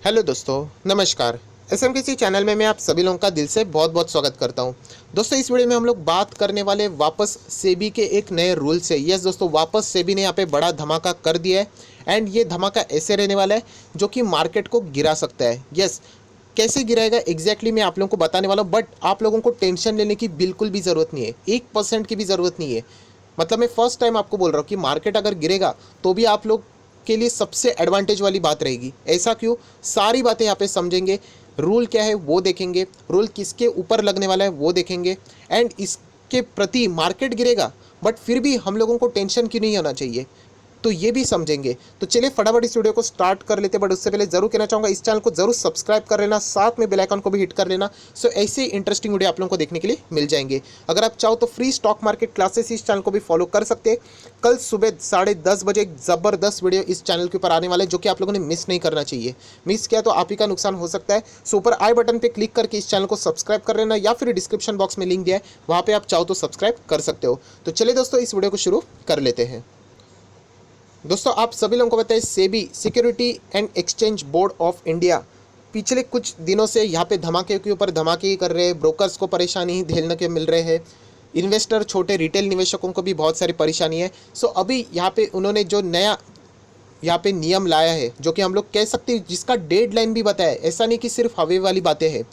Hello दोस्तों, नमस्कार। SMKC channel में मैं आप सभी लोगों का दिल से बहुत बहुत स्वागत करता हूं। दोस्तों, इस वीडियो में हम लोग बात करने वाले वापस सेबी के एक नए रूल से। यस दोस्तों, वापस सेबी ने यहाँ पे बड़ा धमाका कर दिया है एंड ये धमाका ऐसे रहने वाला है जो कि मार्केट को गिरा सकता है। यस, कैसे गिराएगा एग्जैक्टली मैं आप लोगों को बताने वाला हूँ, बट आप लोगों को टेंशन लेने की बिल्कुल भी ज़रूरत नहीं है, 1% की भी ज़रूरत नहीं है। मतलब मैं फर्स्ट टाइम आपको बोल रहा हूँ कि मार्केट अगर गिरेगा तो भी आप लोग के लिए सबसे एडवांटेज वाली बात रहेगी। ऐसा क्यों? सारी बातें यहाँ पे समझेंगे। रूल क्या है वो देखेंगे, रूल किसके ऊपर लगने वाला है वो देखेंगे, एंड इसके प्रति मार्केट गिरेगा बट फिर भी हम लोगों को टेंशन क्यों नहीं होना चाहिए, तो ये भी समझेंगे। तो चलिए फटाफट इस वीडियो को स्टार्ट कर लेते हैं, बट उससे पहले जरूर कहना चाहूँगा इस चैनल को जरूर सब्सक्राइब कर लेना, साथ में बेल आइकन को भी हिट कर लेना। सो ऐसे इंटरेस्टिंग वीडियो आप लोगों को देखने के लिए मिल जाएंगे। अगर आप चाहो तो फ्री स्टॉक मार्केट क्लासेस इस चैनल को भी फॉलो कर सकते हैं। कल सुबह 10:30 बजे एक ज़बरदस्त वीडियो इस चैनल के ऊपर आने वाला है जो कि आप लोगों ने मिस नहीं करना चाहिए। मिस किया तो आप ही का नुकसान हो सकता है। सो ऊपर आई बटन पर क्लिक करके इस चैनल को सब्सक्राइब कर लेना, या फिर डिस्क्रिप्शन बॉक्स में लिंक दिया है, वहाँ पर आप चाहो तो सब्सक्राइब कर सकते हो। तो चलिए दोस्तों, इस वीडियो को शुरू कर लेते हैं। दोस्तों, आप सभी लोगों को पता है SEBI security and exchange board of India पिछले कुछ दिनों से यहाँ पे धमाके के ऊपर धमाके ही कर रहे हैं। ब्रोकर्स को परेशानी ही झेलने के मिल रहे हैं, इन्वेस्टर छोटे रिटेल निवेशकों को भी बहुत सारी परेशानी है। सो अभी यहाँ पे उन्होंने जो नया यहाँ पे नियम लाया है, जो कि हम लोग कह सकते हैं जिसका डेडलाइन भी बताया है, ऐसा नहीं कि सिर्फ हवे वाली बातें हैं।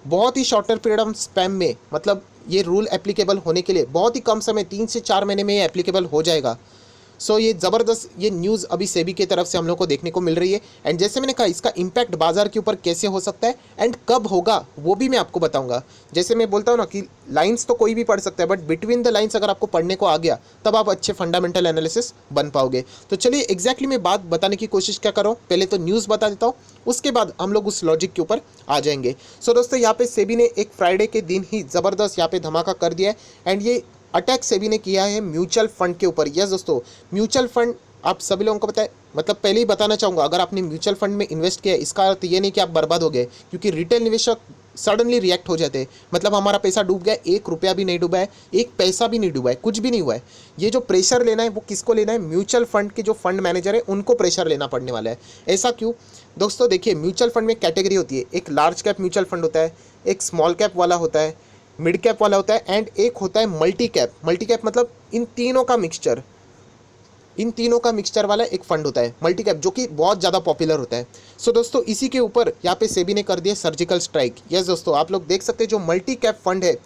बहुत ही शॉर्टर पीरियड ऑफ स्पैम में, मतलब ये रूल एप्लीकेबल होने के लिए बहुत ही कम समय, 3 से 4 महीने में ये एप्लीकेबल हो जाएगा। सो ये ज़बरदस्त ये न्यूज़ अभी सेबी की तरफ से हम लोग को देखने को मिल रही है। एंड जैसे मैंने कहा, इसका इम्पैक्ट बाजार के ऊपर कैसे हो सकता है एंड कब होगा वो भी मैं आपको बताऊंगा। जैसे मैं बोलता हूँ ना कि लाइंस तो कोई भी पढ़ सकता है, बट बिटवीन द लाइंस अगर आपको पढ़ने को आ गया तब आप अच्छे फंडामेंटल एनालिसिस बन पाओगे। तो चलिए एग्जैक्टली मैं बात बताने की कोशिश क्या कर रहा हूँ, पहले तो न्यूज़ बता देता हूँ, उसके बाद हम लोग उस लॉजिक के ऊपर आ जाएंगे। सो दोस्तों, यहाँ पे सेबी ने एक फ्राइडे के दिन ही ज़बरदस्त यहाँ पे धमाका कर दिया है। एंड ये अटैक सेबी ने किया है म्यूचुअल फंड के ऊपर। यस दोस्तों, म्यूचुअल फंड आप सभी लोगों को पता है। मतलब पहले ही बताना चाहूँगा, अगर आपने म्यूचुअल फंड में इन्वेस्ट किया है, इसका अर्थ ये नहीं कि आप बर्बाद हो गए, क्योंकि रिटेल निवेशक सडनली रिएक्ट हो जाते हैं। मतलब हमारा पैसा डूब गया, 1 रुपया भी नहीं डूबा है, एक पैसा भी नहीं डूबा है, कुछ भी नहीं हुआ है। ये जो प्रेशर लेना है वो किसको लेना है? म्यूचुअल फंड के जो फंड मैनेजर है उनको प्रेशर लेना पड़ने वाला है। ऐसा क्यों? दोस्तों देखिए, म्यूचुअल फंड में कैटेगरी होती है। एक लार्ज कैप म्यूचुअल फंड होता है, एक स्मॉल कैप वाला होता है, मिड कैप वाला होता है, एंड एक होता है मल्टी कैप। मल्टी कैप मतलब इन तीनों का मिक्सचर, इन तीनों का मिक्सचर वाला एक फंड होता है मल्टी कैप, जो कि बहुत ज़्यादा पॉपुलर होता है। सो दोस्तों, इसी के ऊपर यहाँ पे सेबी ने कर दिया सर्जिकल स्ट्राइक। यस दोस्तों, आप लोग देख सकते हैं जो मल्टी कैप फंड है,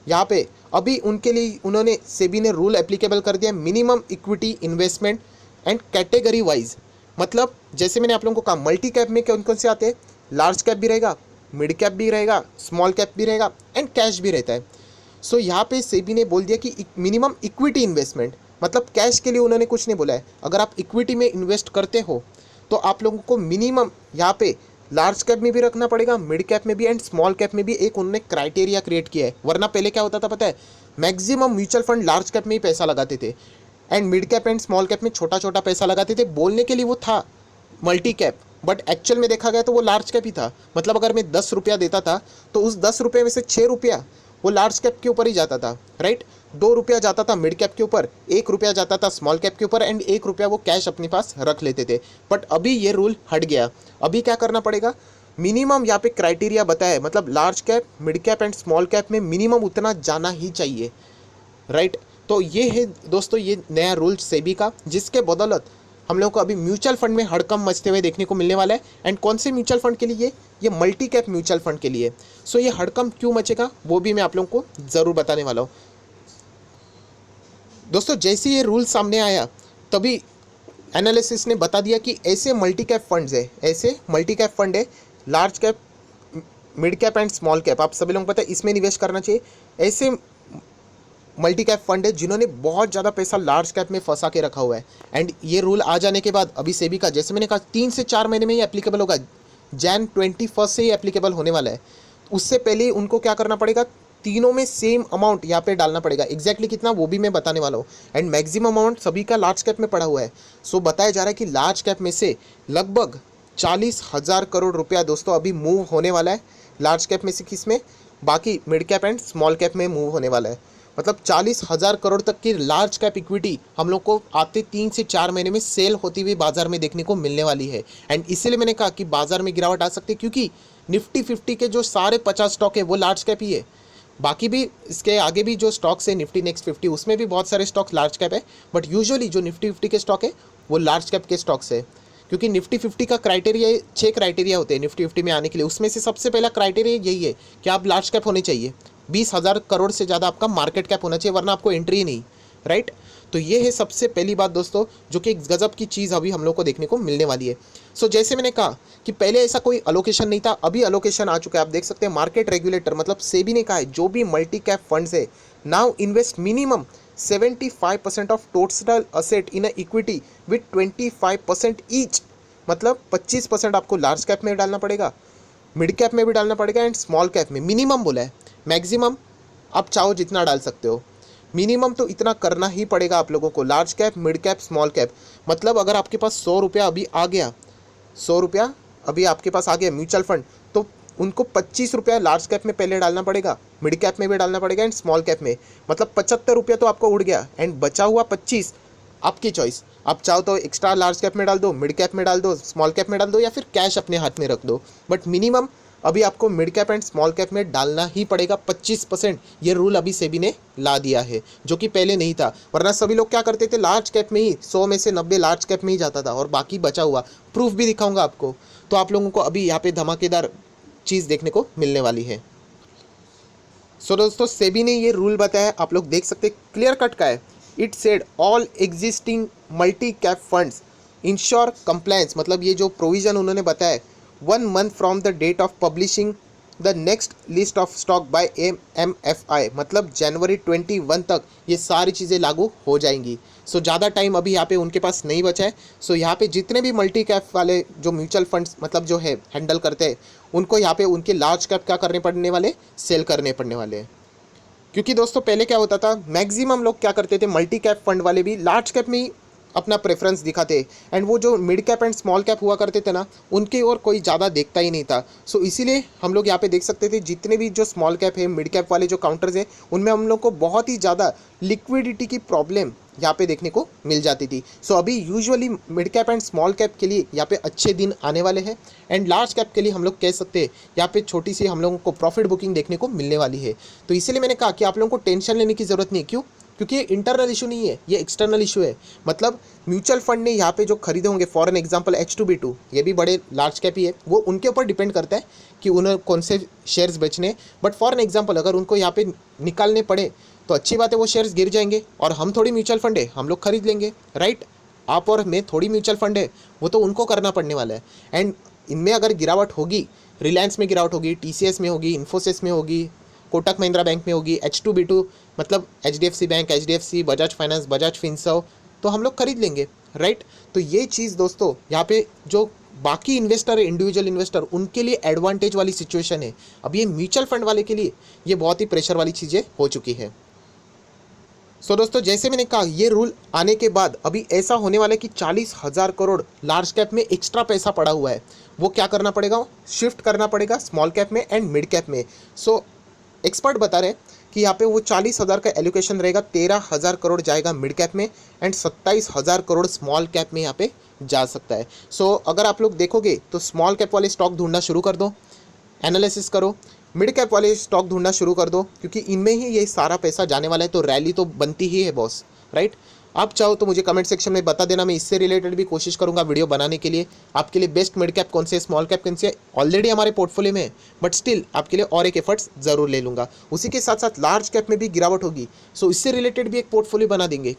यहाँ पे अभी उनके लिए उन्होंने सेबी ने रूल एप्लीकेबल कर दिया, minimum equity investment and category wise. मतलब जैसे मैंने आप लोगों को कहा, मल्टी कैप में कौन कौन से आते हैं? लार्ज कैप भी रहेगा, मिड कैप भी रहेगा, स्मॉल कैप भी रहेगा, एंड कैश भी रहता है। सो यहाँ पे सेबी ने बोल दिया कि मिनिमम इक्विटी इन्वेस्टमेंट, मतलब कैश के लिए उन्होंने कुछ नहीं बोला है। अगर आप इक्विटी में इन्वेस्ट करते हो तो आप लोगों को मिनिमम यहाँ पे लार्ज कैप में भी रखना पड़ेगा, मिड कैप में भी एंड स्मॉल कैप में भी। एक उन्होंने क्राइटेरिया क्रिएट किया है, वरना पहले क्या होता था पता है? Maximum mutual fund large cap में ही पैसा लगाते थे, and mid cap and small cap में छोटा छोटा पैसा लगाते थे। बोलने के लिए वो था मल्टी कैप, बट एक्चुअल में देखा गया तो वो लार्ज कैप ही था। मतलब अगर मैं 10 रुपया देता था तो उस 10 रुपये में से 6 रुपया वो लार्ज कैप के ऊपर ही जाता था, राइट। 2 रुपया जाता था मिड कैप के ऊपर, 1 रुपया जाता था स्मॉल कैप के ऊपर, एंड 1 रुपया वो कैश अपने पास रख लेते थे। बट अभी ये रूल हट गया। अभी क्या करना पड़ेगा? मिनिमम यहाँ पे क्राइटेरिया बताया है, मतलब large cap, mid cap and small cap में मिनिमम उतना जाना ही चाहिए, राइट। तो ये है दोस्तों ये नया रूल सेबी का, जिसके बदौलत हम लोग को अभी म्यूचुअल फंड में हड़कंप मचते हुए देखने को मिलने वाला है। एंड कौन से म्यूचुअल फंड के लिए? ये मल्टी कैप म्यूचुअल फंड के लिए। सो ये हड़कंप क्यों मचेगा वो भी मैं आप लोगों को ज़रूर बताने वाला हूँ। दोस्तों, जैसे ये रूल सामने आया तभी एनालिसिस ने बता दिया कि ऐसे मल्टी कैप फंड्स है, ऐसे मल्टी कैप फंड है, large cap, mid cap and small cap, आप सभी लोगों को पता है इसमें निवेश करना चाहिए। ऐसे मल्टी कैप फंड है जिन्होंने बहुत ज़्यादा पैसा लार्ज कैप में फंसा के रखा हुआ है। एंड ये रूल आ जाने के बाद अभी सेबी का, जैसे मैंने कहा, 3 से 4 महीने में ही एप्लीकेबल होगा। जैन 21 से ही एप्लीकेबल होने वाला है। उससे पहले उनको क्या करना पड़ेगा? तीनों में सेम अमाउंट यहाँ पे डालना पड़ेगा। एग्जैक्टली कितना वो भी मैं बताने वाला हूँ। एंड मैक्सिमम अमाउंट सभी का लार्ज कैप में पड़ा हुआ है। सो बताया जा रहा है कि लार्ज कैप में से लगभग 40,000 करोड़ रुपया दोस्तों अभी मूव होने वाला है। लार्ज कैप में से किस में? बाकी mid cap and small cap में मूव होने वाला है। मतलब 40,000 करोड़ तक की लार्ज कैप इक्विटी हम लोग को आते 3 से 4 महीने में सेल होती हुई बाजार में देखने को मिलने वाली है। एंड इसीलिए मैंने कहा कि बाजार में गिरावट आ सकती है, क्योंकि निफ्टी 50 के जो सारे 50 स्टॉक है वो लार्ज कैप ही है। बाकी भी इसके आगे भी जो स्टॉक्स है निफ्टी नेक्स्ट 50, उसमें भी बहुत सारे स्टॉक्स लार्ज कैप है, बट यूजुअली जो निफ्टी 50 के स्टॉक है वो लार्ज कैप के स्टॉक्स है। क्योंकि निफ्टी 50 का क्राइटेरिया 6 क्राइटेरिया होते हैं निफ्टी 50 में आने के लिए। उसमें से सबसे पहला क्राइटेरिया यही है कि आप लार्ज कैप होने चाहिए, 20,000 करोड़ से ज़्यादा आपका मार्केट कैप होना चाहिए, वरना आपको एंट्री ही नहीं, राइट। तो ये है सबसे पहली बात दोस्तों, जो कि एक गजब की चीज़ अभी हम लोग को देखने को मिलने वाली है। सो जैसे मैंने कहा कि पहले ऐसा कोई अलोकेशन नहीं था, अभी अलोकेशन आ चुका है। आप देख सकते हैं मार्केट रेगुलेटर मतलब सेबी ने कहा है जो भी मल्टी कैप फंड्स है now invest minimum 75% of total asset in equity with 25% each. मतलब 25% आपको लार्ज कैप में डालना पड़ेगा, मिड कैप में भी डालना पड़ेगा एंड स्मॉल कैप में। मिनिमम बोला है, मैक्सिमम आप चाहो जितना डाल सकते हो, मिनिमम तो इतना करना ही पड़ेगा आप लोगों को। Large cap, mid cap, small cap. मतलब अगर आपके पास 100 रुपया अभी आ गया, 100 रुपया अभी आपके पास आ गया म्यूचुअल फंड, तो उनको 25 रुपया लार्ज कैप में पहले डालना पड़ेगा, मिड कैप में भी डालना पड़ेगा एंड स्मॉल कैप में। मतलब 75 रुपया तो आपको उड़ गया एंड बचा हुआ 25 आपकी चॉइस। आप चाहो तो एक्स्ट्रा लार्ज कैप में डाल दो, मिड कैप में डाल दो, स्मॉल कैप में डाल दो, या फिर कैश अपने हाथ में रख दो। बट मिनिमम अभी आपको mid cap and small cap में डालना ही पड़ेगा 25%। ये रूल अभी सेबी ने ला दिया है, जो कि पहले नहीं था। वरना सभी लोग क्या करते थे, लार्ज कैप में ही 100 में से 90 लार्ज कैप में ही जाता था और बाकी बचा हुआ। प्रूफ भी दिखाऊंगा आपको। तो आप लोगों को अभी यहाँ पे धमाकेदार चीज़ देखने को मिलने वाली है। सो दोस्तों सेबी ने ये रूल बताया, आप लोग देख सकते क्लियर कट का है। It said all existing multi cap funds ensure compliance. मतलब ये जो प्रोविज़न उन्होंने बताया 1 month from the date of publishing the next list of stock by MFI। मतलब जनवरी 21 तक ये सारी चीज़ें लागू हो जाएंगी। सो ज़्यादा टाइम अभी यहाँ पे उनके पास नहीं बचा है। सो यहाँ पे जितने भी मल्टी कैप वाले जो म्यूचुअल फंड्स मतलब जो है हैंडल करते हैं, उनको यहाँ पे उनके लार्ज कैप क्या करने पड़ने वाले, सेल करने पड़ने वाले हैं। क्योंकि दोस्तों पहले क्या होता था, मैक्सिमम लोग क्या करते थे, मल्टी कैप फंड वाले भी लार्ज कैप में ही अपना प्रेफरेंस दिखाते, एंड वो जो mid cap and small cap हुआ करते थे ना, उनकी ओर कोई ज़्यादा देखता ही नहीं था। सो इसीलिए हम लोग यहाँ पे देख सकते थे जितने भी जो स्मॉल कैप है, मिड कैप वाले जो काउंटर्स है, उनमें हम लोग को बहुत ही ज़्यादा लिक्विडिटी की प्रॉब्लम यहाँ पे देखने को मिल जाती थी। सो अभी usually mid cap and small cap के लिए यहाँ पे अच्छे दिन आने वाले हैं, एंड लार्ज कैप के लिए हम लोग कह सकते हैं यहाँ पे छोटी सी हम लोगों को प्रॉफिट बुकिंग देखने को मिलने वाली है। तो इसीलिए मैंने कहा कि आप लोगों को टेंशन लेने की ज़रूरत नहीं है। क्यों? क्योंकि ये इंटरनल इशू नहीं है, ये एक्सटर्नल इशू है। मतलब म्यूचुअल फंड ने यहाँ पे जो खरीदे होंगे, फॉर एन एग्जांपल H2B2, ये भी बड़े लार्ज कैप ही है, वो उनके ऊपर डिपेंड करता है कि उन्हें कौन से शेयर्स बेचने। बट फॉर एन एग्जांपल अगर उनको यहाँ पे निकालने पड़े तो अच्छी बात है, वो शेयर्स गिर जाएंगे और हम थोड़ी म्यूचुअल फंड है, हम लोग खरीद लेंगे, राइट। आप और मैं थोड़ी म्यूचुअल फंड है, वो तो उनको करना पड़ने वाला है। एंड इनमें अगर गिरावट होगी, रिलायंस में गिरावट होगी, TCS में होगी, इन्फोसिस में होगी, कोटक महिंद्रा बैंक में होगी, H2B2 मतलब HDFC bank, HDFC, Bajaj finance, Bajaj Finserv, तो हम लोग खरीद लेंगे, राइट। तो ये चीज़ दोस्तों यहाँ पे जो बाकी इन्वेस्टर है, इंडिविजुअल इन्वेस्टर, उनके लिए एडवांटेज वाली सिचुएशन है। अब ये म्यूचुअल फंड वाले के लिए ये बहुत ही प्रेशर वाली चीज़ें हो चुकी है। सो दोस्तों जैसे मैंने कहा, ये रूल आने के बाद अभी ऐसा होने वाला है कि 40,000 करोड़ लार्ज कैप में एक्स्ट्रा पैसा पड़ा हुआ है, वो क्या करना पड़ेगा, शिफ्ट करना पड़ेगा स्मॉल कैप में एंड मिड कैप में। सो एक्सपर्ट बता रहे हैं कि यहाँ पे वो 40,000 का एलोकेशन रहेगा, 13,000 करोड़ जाएगा मिड कैप में एंड 27,000 करोड़ स्मॉल कैप में यहाँ पे जा सकता है। सो अगर आप लोग देखोगे तो स्मॉल कैप वाले स्टॉक ढूंढना शुरू कर दो, एनालिसिस करो, मिड कैप वाले स्टॉक ढूंढना शुरू कर दो, क्योंकि इनमें ही ये सारा पैसा जाने वाला है। तो रैली तो बनती ही है बॉस, राइट। आप चाहो तो मुझे कमेंट सेक्शन में बता देना, मैं इससे रिलेटेड भी कोशिश करूंगा वीडियो बनाने के लिए। आपके लिए बेस्ट मिड कैप कौन से, स्मॉल कैप कौन से ऑलरेडी हमारे पोर्टफोलियो में है, बट स्टिल आपके लिए और एक एफर्ट्स ज़रूर ले लूँगा। उसी के साथ साथ लार्ज कैप में भी गिरावट होगी, सो इससे रिलेटेड भी एक पोर्टफोलियो बना देंगे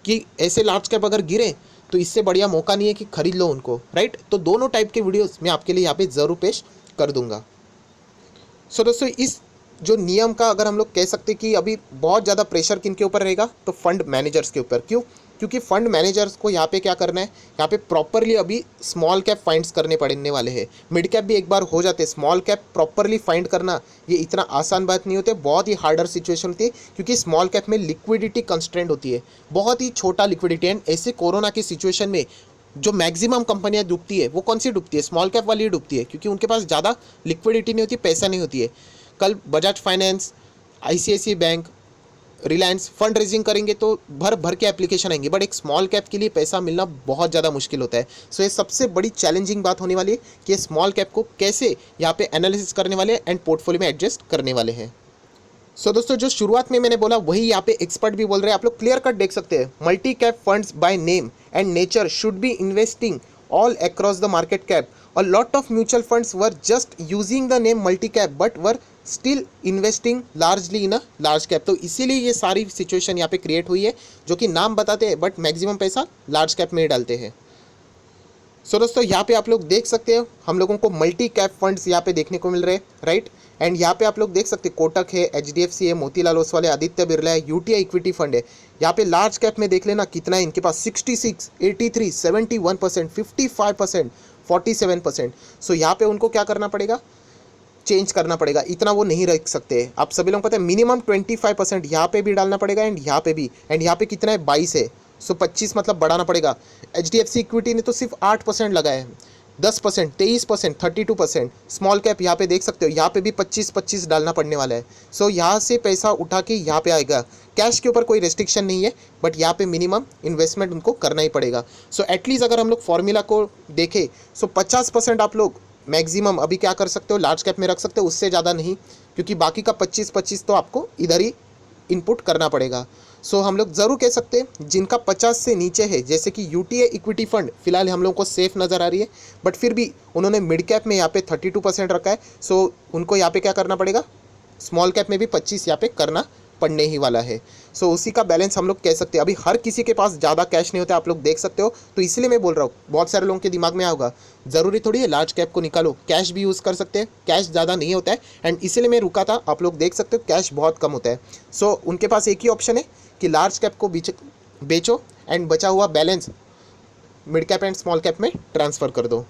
कि ऐसे लार्ज कैप अगर गिरे तो इससे बढ़िया मौका नहीं है कि खरीद लो उनको, राइट। तो दोनों टाइप के वीडियोज़ मैं आपके लिए यहाँ पर ज़रूर पेश कर दूँगा। सो दोस्तों इस जो नियम का अगर हम लोग कह सकते हैं कि अभी बहुत ज़्यादा प्रेशर किन के ऊपर रहेगा, तो फंड मैनेजर्स के ऊपर। क्यों? क्योंकि फंड मैनेजर्स को यहाँ पे क्या करना है, यहाँ पे प्रॉपरली अभी स्मॉल कैप फाइंड्स करने पड़ने वाले हैं। मिड कैप भी एक बार हो जाते, स्मॉल कैप प्रॉपरली फाइंड करना ये इतना आसान बात नहीं होती, बहुत ही हार्डर सिचुएशन होती है, क्योंकि स्मॉल कैप में लिक्विडिटी कंस्ट्रेंट होती है, बहुत ही छोटा लिक्विडिटी। एंड ऐसे कोरोना की सिचुएशन में जो मैक्सिमम कंपनियां डूबती है, वो कौन सी डूबती है, स्मॉल कैप वाली डूबती है, क्योंकि उनके पास ज़्यादा लिक्विडिटी नहीं होती, पैसा नहीं होती है। कल Bajaj finance, ICICI bank, Reliance fund raising करेंगे तो भर भर के एप्लीकेशन आएंगे, बट एक स्मॉल कैप के लिए पैसा मिलना बहुत ज़्यादा मुश्किल होता है। सो ये सबसे बड़ी चैलेंजिंग बात होने वाली है कि स्मॉल कैप को कैसे यहाँ पे एनालिसिस करने वाले हैं एंड पोर्टफोलियो में एडजस्ट करने वाले हैं। सो दोस्तों, जो शुरुआत में मैंने बोला वही यहाँ पे एक्सपर्ट भी बोल रहे हैं, आप लोग क्लियर कट देख सकते हैं। Multi cap funds by name and nature should be investing all across the market cap. A lot of mutual funds were just using the name multi cap but were still investing largely in a large cap. तो इसीलिए ये सारी situation यहाँ पे create हुई है, जो कि नाम बताते हैं बट मैक्सिमम पैसा लार्ज कैप में ही डालते हैं। सो दोस्तों, यहाँ पे आप लोग देख सकते हो हम लोगों को मल्टी कैप फंड्स यहाँ पे देखने को मिल रहे हैं, राइट। एंड यहाँ पे आप लोग देख सकते हैं कोटक है, HDFC है, मोतीलाल ओसवाल है, आदित्य बिरला है, UTI इक्विटी फंड है। यहाँ पे लार्ज कैप में देख लेना कितना है इनके पास, 66, 83, 71%, 55%, 47%। सो यहाँ पे उनको क्या करना पड़ेगा, चेंज करना पड़ेगा, इतना वो नहीं रख सकते। आप सभी लोग पता है मिनिमम 25% यहाँ पे भी डालना पड़ेगा एंड यहाँ पे भी। एंड यहाँ पे कितना है, 22 है, सो 25 मतलब बढ़ाना पड़ेगा। HDFC इक्विटी ने तो सिर्फ 8% लगाया है, 10%, 23%, 32%। स्मॉल कैप यहाँ पे देख सकते हो, यहाँ पे भी 25-25 डालना पड़ने वाला है। सो यहाँ से पैसा उठा के यहाँ पे आएगा। कैश के ऊपर कोई रेस्ट्रिक्शन नहीं है, बट यहाँ पे मिनिमम इन्वेस्टमेंट उनको करना ही पड़ेगा। सो एटलीस्ट अगर हम लोग फॉर्मूला को देखें, सो 50% आप लोग मैक्सिमम अभी क्या कर सकते हो, लार्ज कैप में रख सकते हो, उससे ज़्यादा नहीं, क्योंकि बाकी का 25-25 तो आपको इधर ही इनपुट करना पड़ेगा। सो हम लोग ज़रूर कह सकते हैं जिनका 50 से नीचे है, जैसे कि UTI इक्विटी फंड फिलहाल हम लोग को सेफ नज़र आ रही है, बट फिर भी उन्होंने मिड कैप में यहाँ पे 32% रखा है। सो उनको यहाँ पे क्या करना पड़ेगा, स्मॉल कैप में भी 25 यहाँ पे करना पड़ने ही वाला है। सो उसी का बैलेंस हम लोग कह सकते हैं। अभी हर किसी के पास ज़्यादा कैश नहीं होता, आप लोग देख सकते हो, तो इसलिए मैं बोल रहा हूँ, बहुत सारे लोगों के दिमाग में आएगा ज़रूरी थोड़ी है लार्ज कैप को निकालो, कैश भी यूज़ कर सकते हैं, कैश ज़्यादा नहीं होता है। एंड इसीलिए मैं रुका था, आप लोग देख सकते हो कैश बहुत कम होता है। सो उनके पास एक ही ऑप्शन है कि लार्ज कैप को बेचो एंड बचा हुआ balance mid cap and small cap में ट्रांसफ़र कर दो।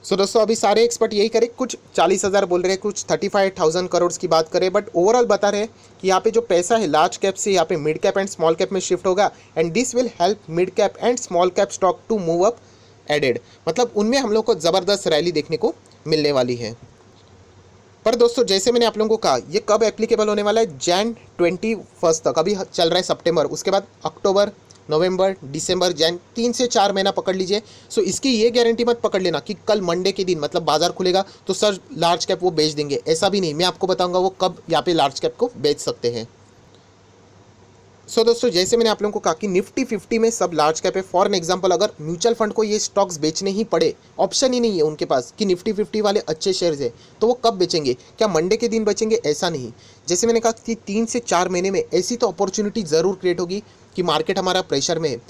सो दोस्तों, अभी सारे एक्सपर्ट यही करें, कुछ 40,000 बोल रहे हैं, कुछ 35,000 करोड़ की बात करें, बट ओवरऑल बता रहे हैं कि यहाँ पे जो पैसा है लार्ज कैप से यहाँ पे mid cap and small cap में शिफ्ट होगा and this will help mid cap and small cap stock to move up added. मतलब उनमें हम लोग को ज़बरदस्त रैली देखने को मिलने वाली है। पर दोस्तों, जैसे मैंने आप लोगों को कहा, ये कब एप्लीकेबल होने वाला है, Jan 21 तक, अभी चल रहा है सितंबर, उसके बाद अक्टूबर, नवंबर, दिसंबर, जैन, 3 से 4 महीना पकड़ लीजिए। सो इसकी ये गारंटी मत पकड़ लेना कि कल मंडे के दिन मतलब बाजार खुलेगा तो सर लार्ज कैप वो बेच देंगे, ऐसा भी नहीं। मैं आपको बताऊंगा वो कब यहाँ पे लार्ज कैप को बेच सकते हैं। सो दोस्तों, जैसे मैंने आप लोगों को कहा कि निफ्टी 50 में सब लार्ज कैप है। फॉर एन एग्जांपल, अगर म्यूचुअल फंड को ये स्टॉक्स बेचने ही पड़े, ऑप्शन ही नहीं है उनके पास कि निफ्टी 50 वाले अच्छे शेयर्स है, तो वो कब बेचेंगे, क्या मंडे के दिन बेचेंगे, ऐसा नहीं। जैसे मैंने कहा कि 3 से 4 महीने में ऐसी तो अपॉर्चुनिटी ज़रूर क्रिएट होगी कि मार्केट हमारा प्रेशर में है।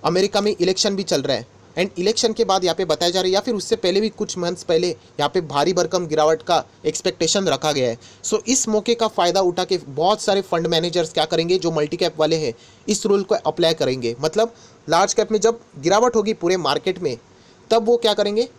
अमेरिका में इलेक्शन भी चल रहा है एंड इलेक्शन के बाद यहाँ पे बताया जा रहा है, या फिर उससे पहले भी कुछ मंथ्स पहले यहाँ पे भारी भरकम गिरावट का एक्सपेक्टेशन रखा गया है। सो इस मौके का फ़ायदा उठा के बहुत सारे फंड मैनेजर्स क्या करेंगे, जो मल्टी कैप वाले हैं, इस रूल को अप्लाई करेंगे। मतलब लार्ज कैप में जब गिरावट होगी पूरे मार्केट में, तब वो क्या करेंगे,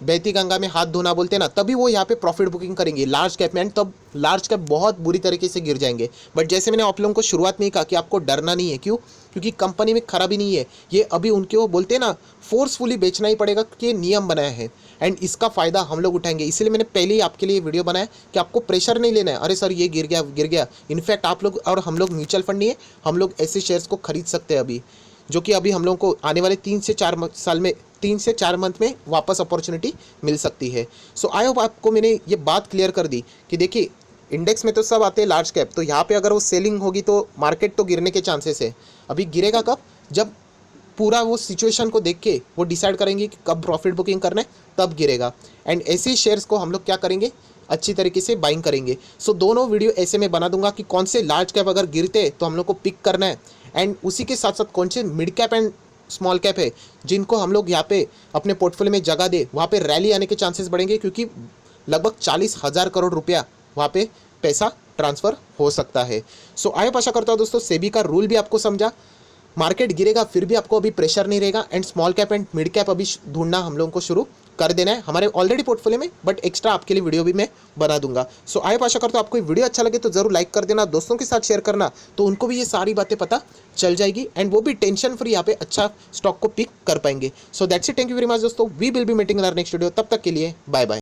बहती गंगा में हाथ धोना बोलते हैं ना, तभी वो यहाँ पे प्रॉफिट बुकिंग करेंगे लार्ज कैप में, एंड तब लार्ज कैप बहुत बुरी तरीके से गिर जाएंगे। बट जैसे मैंने आप लोगों को शुरुआत में ही कहा कि आपको डरना नहीं है, क्यों, क्योंकि कंपनी में खराबी नहीं है। ये अभी उनके वो बोलते हैं ना, फोर्सफुली बेचना ही पड़ेगा कि नियम बनाया है एंड इसका फ़ायदा हम लोग उठाएंगे। इसलिए मैंने पहले ही आपके लिए वीडियो बनाया कि आपको प्रेशर नहीं लेना है, अरे सर ये गिर गया। इनफैक्ट आप लोग और हम लोग म्यूचुअल फंड नहीं है, हम लोग ऐसे शेयर्स को खरीद सकते हैं अभी, जो कि अभी हम लोग को आने वाले 3 से 4 मंथ में वापस अपॉर्चुनिटी मिल सकती है। सो आई होप आपको मैंने ये बात क्लियर कर दी कि देखिए इंडेक्स में तो सब आते हैं लार्ज कैप, तो यहाँ पे अगर वो सेलिंग होगी तो मार्केट तो गिरने के चांसेस है। अभी गिरेगा कब, जब पूरा वो सिचुएशन को देख के वो डिसाइड करेंगे कि कब प्रॉफिट बुकिंग करना है, तब गिरेगा। एंड ऐसे शेयर्स को हम लोग क्या करेंगे, अच्छी तरीके से बाइंग करेंगे। सो दोनों वीडियो ऐसे में बना दूंगा कि कौन से लार्ज कैप अगर गिरते तो हम लोग को पिक करना है, एंड उसी के साथ साथ कौन से mid cap and small cap है जिनको हम लोग यहाँ पे अपने पोर्टफोलियो में जगह दे, वहाँ पे रैली आने के चांसेस बढ़ेंगे, क्योंकि लगभग 40,000 करोड़ रुपया वहाँ पे पैसा ट्रांसफ़र हो सकता है। सो आई आशा करता हूँ दोस्तों सेबी का रूल भी आपको समझा, मार्केट गिरेगा फिर भी आपको अभी प्रेशर नहीं रहेगा, and small cap and mid cap अभी ढूंढना हम लोगों को शुरू कर देना है हमारे ऑलरेडी पोर्टफोलियो में, बट एक्स्ट्रा आपके लिए वीडियो भी मैं बना दूंगा। सो आई आशा करता हूँ आपको वीडियो अच्छा लगे तो जरूर लाइक कर देना, दोस्तों के साथ शेयर करना, तो उनको भी ये सारी बातें पता चल जाएगी एंड वो भी टेंशन फ्री यहाँ पे अच्छा स्टॉक को पिक कर पाएंगे। So that's it, thank you very much दोस्तों, we will be meeting in our next video, तब तक के लिए बाय बाय।